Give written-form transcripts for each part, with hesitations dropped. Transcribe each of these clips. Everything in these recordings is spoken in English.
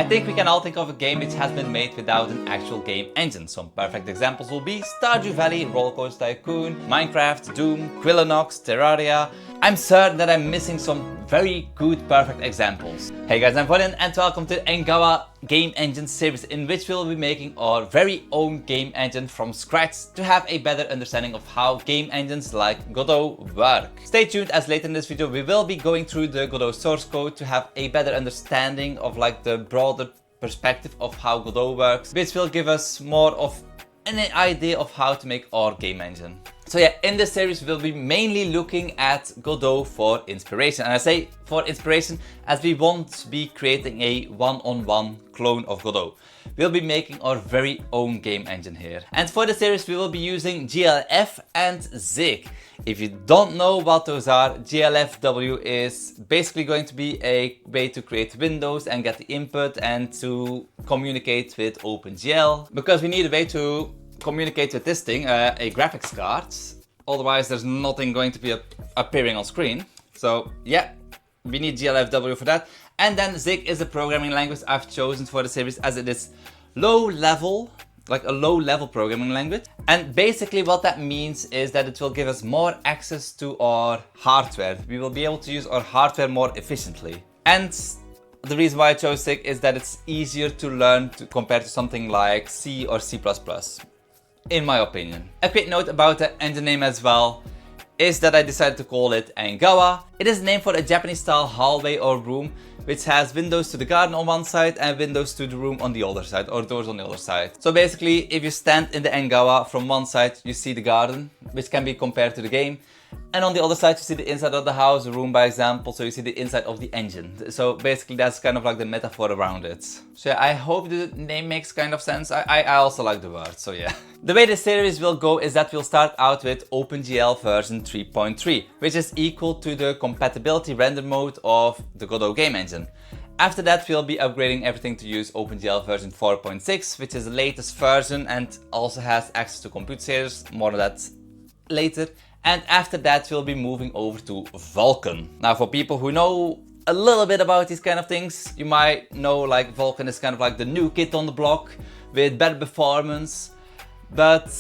I think we can all think of a game which has been made without an actual game engine. Some perfect examples will be Stardew Valley, Rollercoaster Tycoon, Minecraft, Doom, Quillinox, Terraria. I'm certain that I'm missing some very good perfect examples. Hey guys, I'm Vulkan and welcome to Engawa game engine series, in which we'll be making our very own game engine from scratch to have a better understanding of how game engines like Godot work. Stay tuned, as later in this video we will be going through the Godot source code to have a better understanding of the broader perspective of how Godot works, which will give us more of an idea of how to make our game engine. So yeah, in this series we'll be mainly looking at Godot for inspiration. And I say for inspiration as we won't be creating a one-on-one clone of Godot. We'll be making our very own game engine here. And for the series we will be using GLF and Zig. If you don't know what those are, GLFW is basically going to be a way to create windows and get the input and to communicate with OpenGL. Because we need a way to communicate with this thing, a graphics card. Otherwise there's nothing going to be appearing on screen. So yeah, we need GLFW for that. And then Zig is a programming language I've chosen for the series as it is low level, like a low level programming language. And basically what that means is that it will give us more access to our hardware. We will be able to use our hardware more efficiently. And the reason why I chose Zig is that it's easier to learn compared to something like C or C++. In my opinion. A quick note about the engine name as well is that I decided to call it Engawa. It is named for a Japanese style hallway or room which has windows to the garden on one side and windows to the room on the other side, or doors on the other side. So basically if you stand in the Engawa, from one side you see the garden, which can be compared to the game, and on the other side you see the inside of the house, the room by example, so you see the inside of the engine. So basically that's kind of like the metaphor around it. So yeah, I hope the name makes kind of sense. I also like the word, so yeah. The way this series will go is that we'll start out with OpenGL version 3.3, which is equal to the compatibility render mode of the Godot game engine. After that we'll be upgrading everything to use OpenGL version 4.6, which is the latest version and also has access to compute shaders, more on that later. And after that we'll be moving over to Vulkan. Now for people who know a little bit about these kind of things, you might know like Vulkan is kind of like the new kid on the block with better performance. But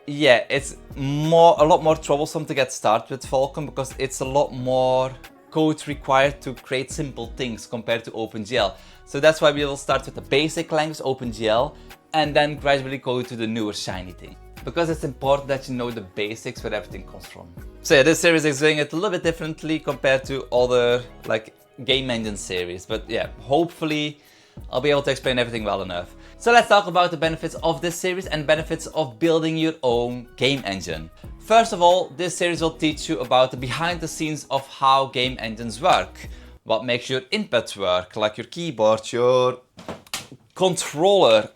yeah, it's a lot more troublesome to get started with Vulkan because it's a lot more code required to create simple things compared to OpenGL. So that's why we will start with the basic language OpenGL and then gradually go to the newer shiny thing. Because it's important that you know the basics where everything comes from. So yeah, this series is doing it a little bit differently compared to other like game engine series. But yeah, hopefully I'll be able to explain everything well enough. So let's talk about the benefits of this series and benefits of building your own game engine. First of all, this series will teach you about the behind the scenes of how game engines work. What makes your inputs work, like your keyboard, your controller,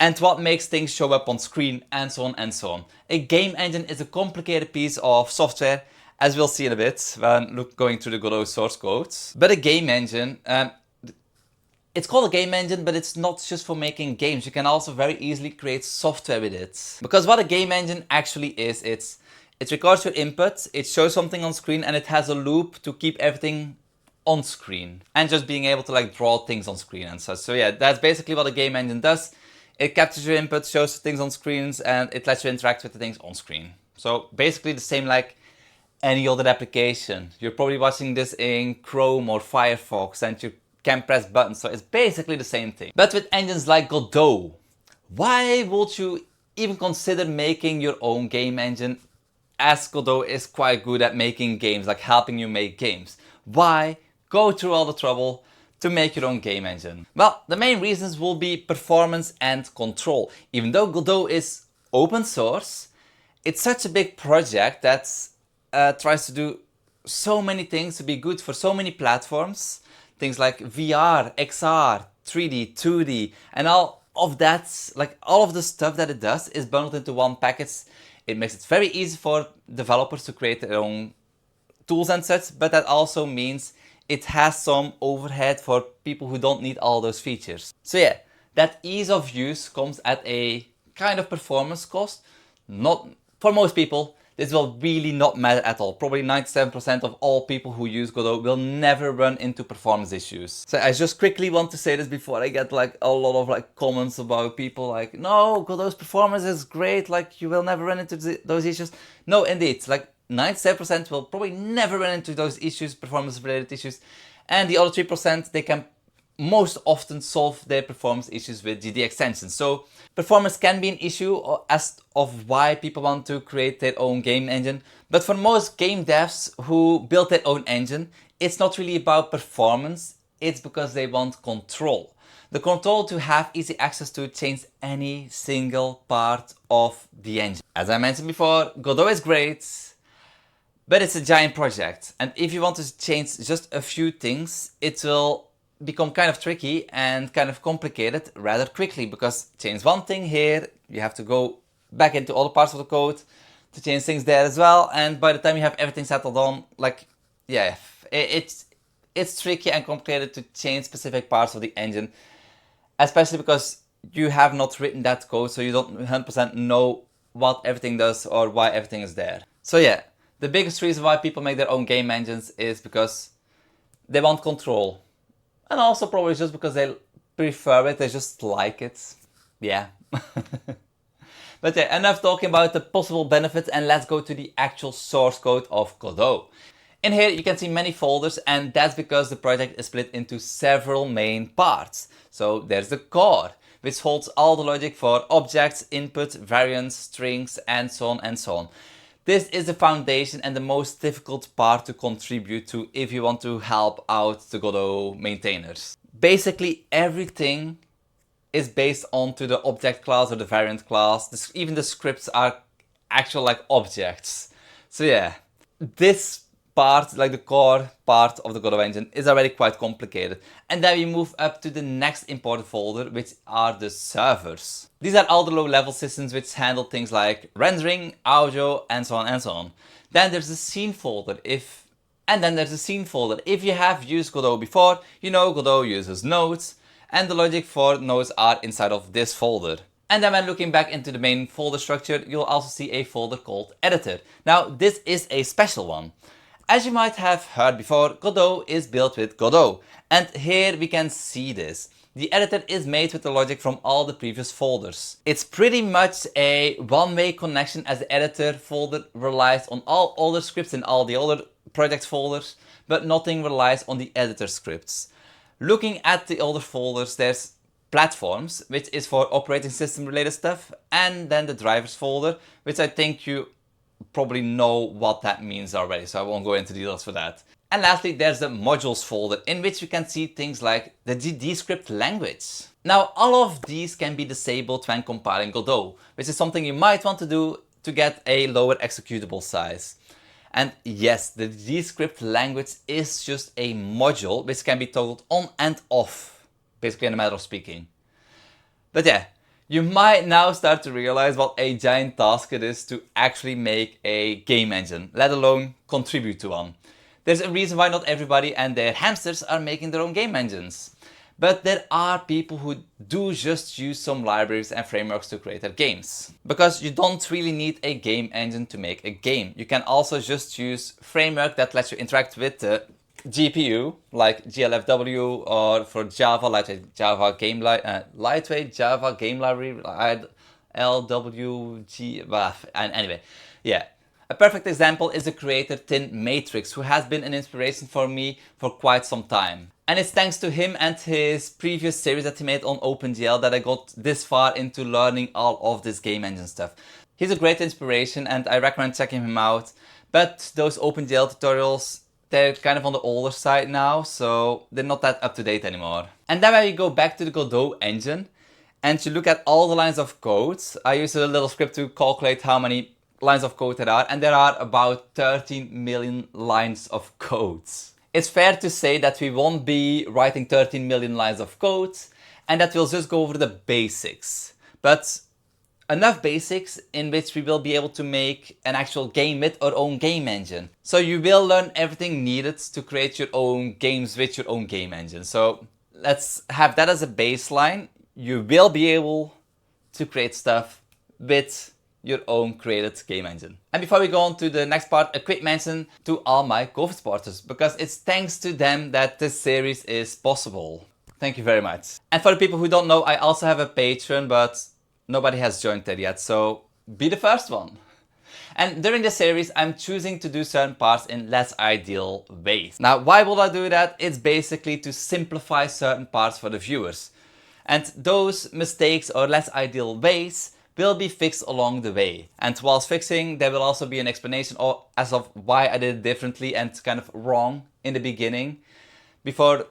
and what makes things show up on screen, and so on and so on. A game engine is a complicated piece of software, as we'll see in a bit when going through the Godot source codes. But a game engine, it's called a game engine, but it's not just for making games. You can also very easily create software with it. Because what a game engine actually is, it records your input, it shows something on screen, and it has a loop to keep everything on screen. And just being able to like draw things on screen and such. So yeah, that's basically what a game engine does. It captures your input, shows things on screens, and it lets you interact with the things on screen. So basically the same like any other application. You're probably watching this in Chrome or Firefox and you can press buttons, so it's basically the same thing. But with engines like Godot, why would you even consider making your own game engine, as Godot is quite good at making games, like helping you make games? Why go through all the trouble to make your own game engine? Well, the main reasons will be performance and control. Even though Godot is open source, it's such a big project that tries to do so many things to be good for so many platforms. Things like VR, XR, 3D, 2D, and all of that, like all of the stuff that it does is bundled into one package. It makes it very easy for developers to create their own tools and such, but that also means it has some overhead for people who don't need all those features. So yeah, that ease of use comes at a kind of performance cost. Not for most people, this will really not matter at all. Probably 97% of all people who use Godot will never run into performance issues. So I just quickly want to say this before I get like a lot of like comments about people like, no, Godot's performance is great, like you will never run into those issues. No, indeed, like 97% will probably never run into those issues, performance related issues. And the other 3%, they can most often solve their performance issues with GD extensions. So performance can be an issue as of why people want to create their own game engine. But for most game devs who build their own engine, it's not really about performance, it's because they want control. The control to have easy access to change any single part of the engine. As I mentioned before, Godot is great, but it's a giant project. And if you want to change just a few things, it will become kind of tricky and kind of complicated rather quickly, because change one thing here, you have to go back into other parts of the code to change things there as well, and by the time you have everything settled on, like, yeah, it's tricky and complicated to change specific parts of the engine, especially because you have not written that code, so you don't 100% know what everything does or why everything is there. So yeah, the biggest reason why people make their own game engines is because they want control. And also probably just because they prefer it, they just like it. Yeah. But yeah, enough talking about the possible benefits, and let's go to the actual source code of Godot. In here you can see many folders, and that's because the project is split into several main parts. So there's the core, which holds all the logic for objects, input, variants, strings, and so on and so on. This is the foundation and the most difficult part to contribute to if you want to help out the Godot maintainers. Basically everything is based onto the object class or the variant class. Even the scripts are actual like objects. So yeah, this part, like the core part of the Godot engine, is already quite complicated. And then we move up to the next important folder, which are the servers. These are all the low-level systems which handle things like rendering, audio, and so on and so on. Then there's the scene folder. If you have used Godot before, you know Godot uses nodes, and the logic for nodes are inside of this folder. And then when looking back into the main folder structure, you'll also see a folder called editor. Now this is a special one. As you might have heard before, Godot is built with Godot, and here we can see this. The editor is made with the logic from all the previous folders. It's pretty much a one-way connection, as the editor folder relies on all other scripts in all the other project folders, but nothing relies on the editor scripts. Looking at the other folders, there's platforms, which is for operating system related stuff, and then the drivers folder, which I think you probably know what that means already, so I won't go into details for that. And lastly, there's the modules folder, in which you can see things like the GD script language. Now all of these can be disabled when compiling Godot, which is something you might want to do to get a lower executable size. And yes, the GD script language is just a module which can be toggled on and off, basically in a matter of speaking. But yeah, you might now start to realize what a giant task it is to actually make a game engine, let alone contribute to one. There's a reason why not everybody and their hamsters are making their own game engines. But there are people who do just use some libraries and frameworks to create their games. Because you don't really need a game engine to make a game. You can also just use framework that lets you interact with the GPU, like GLFW, or for Java, Lightweight Java Game Library, LWG, and anyway, yeah. A perfect example is the creator Tin Matrix, who has been an inspiration for me for quite some time. And it's thanks to him and his previous series that he made on OpenGL that I got this far into learning all of this game engine stuff. He's a great inspiration and I recommend checking him out, but those OpenGL tutorials, they're kind of on the older side now, so they're not that up to date anymore. And then when you go back to the Godot engine and you look at all the lines of code, I use a little script to calculate how many lines of code there are, and there are about 13 million lines of code. It's fair to say that we won't be writing 13 million lines of code and that we'll just go over the basics. But enough basics in which we will be able to make an actual game with our own game engine. So you will learn everything needed to create your own games with your own game engine. So let's have that as a baseline. You will be able to create stuff with your own created game engine. And before we go on to the next part, a quick mention to all my COVID supporters, because it's thanks to them that this series is possible. Thank you very much. And for the people who don't know, I also have a Patreon, but nobody has joined there yet, so be the first one. And during this series, I'm choosing to do certain parts in less ideal ways. Now, why will I do that? It's basically to simplify certain parts for the viewers. And those mistakes or less ideal ways will be fixed along the way. And whilst fixing, there will also be an explanation as of why I did it differently and kind of wrong in the beginning before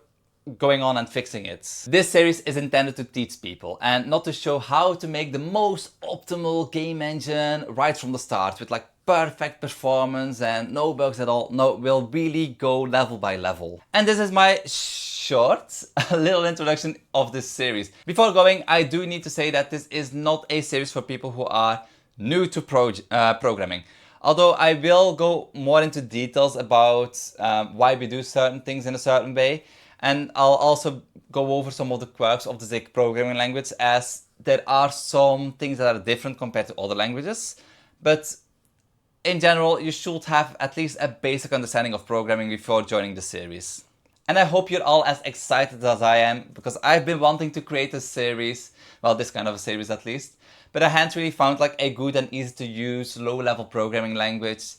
going on and fixing it. This series is intended to teach people and not to show how to make the most optimal game engine right from the start with like perfect performance and no bugs at all. No, we'll really go level by level. And this is my short little introduction of this series. Before going, I do need to say that this is not a series for people who are new to programming. Although I will go more into details about why we do certain things in a certain way. And I'll also go over some of the quirks of the Zig programming language, as there are some things that are different compared to other languages. But in general, you should have at least a basic understanding of programming before joining the series. And I hope you're all as excited as I am, because I've been wanting to create a series, well, this kind of a series at least, but I hadn't really found like a good and easy to use low-level programming language.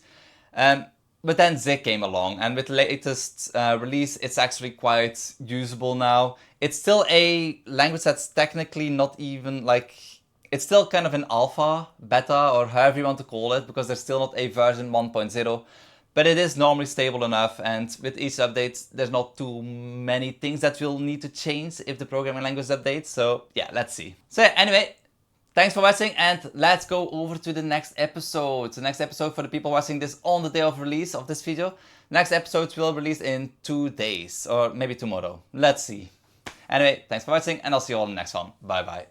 But then Zig came along, and with the latest release, it's actually quite usable now. It's still a language that's technically not even like, it's still kind of an alpha, beta, or however you want to call it, because there's still not a version 1.0, but it is normally stable enough, and with each update, there's not too many things that will need to change if the programming language updates, so yeah, let's see. So anyway, thanks for watching, and let's go over to the next episode. The next episode, for the people watching this on the day of release of this video, next episode will release in 2 days, or maybe tomorrow. Let's see. Anyway, thanks for watching, and I'll see you all in the next one. Bye bye.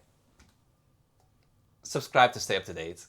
Subscribe to stay up to date.